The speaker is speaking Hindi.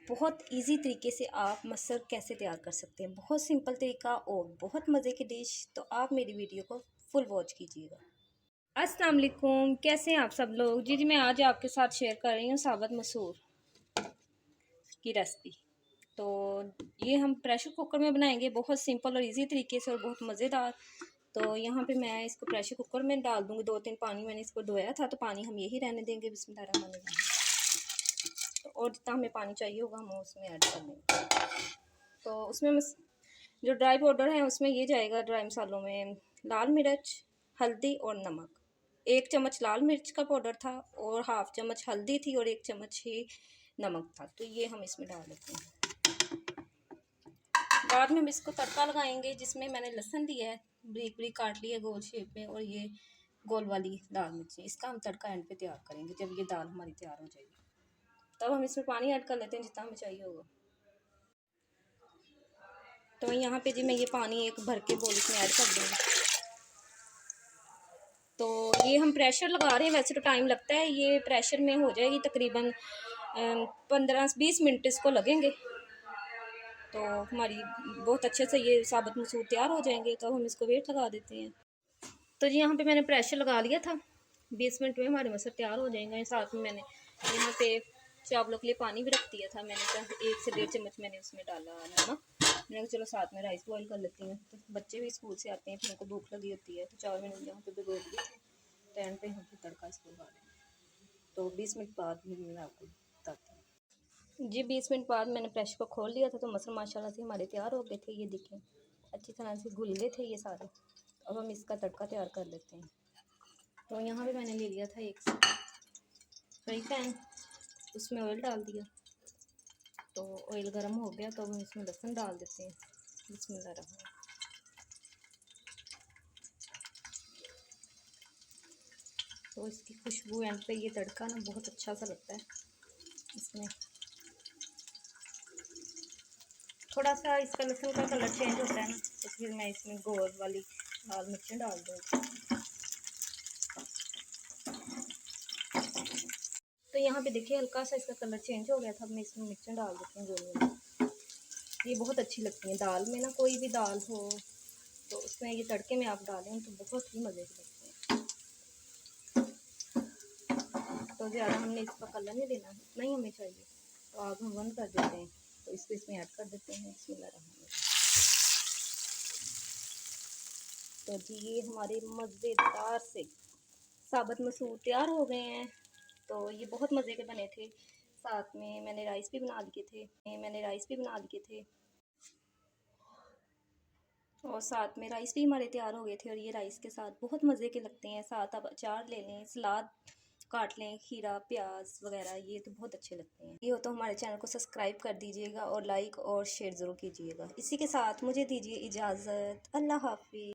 बहुत इजी तरीके से आप मसर कैसे तैयार कर सकते हैं। बहुत सिंपल तरीका और बहुत मज़े की डिश। तो आप मेरी वीडियो को फुल वॉच कीजिएगा। अस्सलाम वालेकुम, कैसे हैं आप सब लोग। जी मैं आज आपके साथ शेयर कर रही हूँ साबुत मसूर की रेसिपी। तो ये हम प्रेशर कुकर में बनाएंगे, बहुत सिंपल और इजी तरीके से और बहुत मज़ेदार। तो यहाँ पे मैं इसको प्रेशर कुकर में डाल दूँगी। 2-3 पानी मैंने इसको धोया था, तो पानी हम यही रहने देंगे। बिस्मिल्लाहिर्रहमानिर्रहीम। और जितना हमें पानी चाहिए होगा हम उसमें ऐड कर देंगे। तो उसमें जो ड्राई पाउडर है उसमें ये जाएगा। ड्राई मसालों में लाल मिर्च, हल्दी और नमक। 1 चम्मच लाल मिर्च का पाउडर था और हाफ चम्मच हल्दी थी और 1 चम्मच ही नमक था। तो ये हम इसमें डाल देते हैं। बाद में हम इसको तड़का लगाएंगे, जिसमें मैंने लहसुन लिया है, ब्रीक ब्रीक काट लिया गोल शेप में, और ये गोल वाली लाल मिर्ची। इसका हम तड़का एंड पे तैयार करेंगे जब ये दाल हमारी तैयार हो जाएगी। तब हम इसमें पानी ऐड कर लेते हैं जितना हमें चाहिए होगा। तो यहाँ पे जी मैं ये पानी एक भर के बोल इसमें ऐड कर दूँगी। तो ये हम प्रेशर लगा रहे हैं, वैसे तो टाइम लगता है, ये प्रेशर में हो जाएगी तकरीबन 15-20 मिनट इसको लगेंगे। तो हमारी बहुत अच्छे से ये साबुत मसूर तैयार हो जाएंगे। तो हम इसको वेट लगा देते हैं। तो जी यहाँ पे मैंने प्रेशर लगा लिया था। 20 मिनट में हमारे मसूर तैयार हो जाएंगे। साथ में मैंने यहाँ पे चावलों के लिए पानी भी रख दिया था। मैंने 1 से 1.5 चम्मच मैंने उसमें डाला नमक। मैंने चलो साथ में राइस बॉईल कर लेती हैं। तो बच्चे भी स्कूल से आते हैं, फिर उनको भूख लगी होती है। तो 4 मिनट यहाँ पे भिगो दिए थे। तो एंड पे हम तड़का इसको लगा देंगे। तो 20 मिनट बाद मैं आपको बताती हूँ। जी 20 मिनट बाद मैंने प्रेशर को खोल लिया था। तो मसूर माशाल्लाह से हमारे तैयार हो गए थे। ये देखें अच्छी तरह से घुल गए थे ये सारे। अब हम इसका तड़का तैयार कर लेते हैं। तो यहाँ पे मैंने ले लिया था एक फ्राई पैन, उसमें ऑयल डाल दिया। तो ऑयल गर्म हो गया तो हम इसमें लहसुन डाल देते हैं। बिस्मिल्लाहिर्रहमानिर्रहीम। तो इसकी खुशबू एंड पे ये तड़का ना बहुत अच्छा सा लगता है। इसमें थोड़ा सा इसका लहसुन का कलर चेंज होता है ना, तो फिर मैं इसमें गोल वाली लाल मिर्चें डाल दूँगी। तो यहाँ पे देखिए हल्का सा इसका कलर चेंज हो गया था। अब मैं इसमें मिर्चें डाल देती हूँ गोल वाली। ये बहुत अच्छी लगती हैं दाल में ना, कोई भी दाल हो तो उसमें ये तड़के में आप डालें तो बहुत ही मज़े के लगते हैं। तो ज़्यादा हमने इसका कलर नहीं देना, इतना ही हमें चाहिए। तो आग हम बंद कर देते हैं। तो इसको इसमें ऐड कर देते हैं। बिस्मिल्लाहिर्रहमानिर्रहीम। तो जी ये हमारे मज़ेदार से साबुत मसूर तैयार हो गए हैं। तो ये बहुत मज़े के बने थे। साथ में मैंने राइस भी बना लिए थे और साथ में राइस भी हमारे तैयार हो गए थे। और ये राइस के साथ बहुत मज़े के लगते हैं। साथ आप अचार ले लें, सलाद काट लें, खीरा प्याज वगैरह, ये तो बहुत अच्छे लगते हैं। ये हो तो हमारे चैनल को सब्सक्राइब कर दीजिएगा और लाइक और शेयर ज़रूर कीजिएगा। इसी के साथ मुझे दीजिए इजाज़त। अल्लाह हाफ़िज़।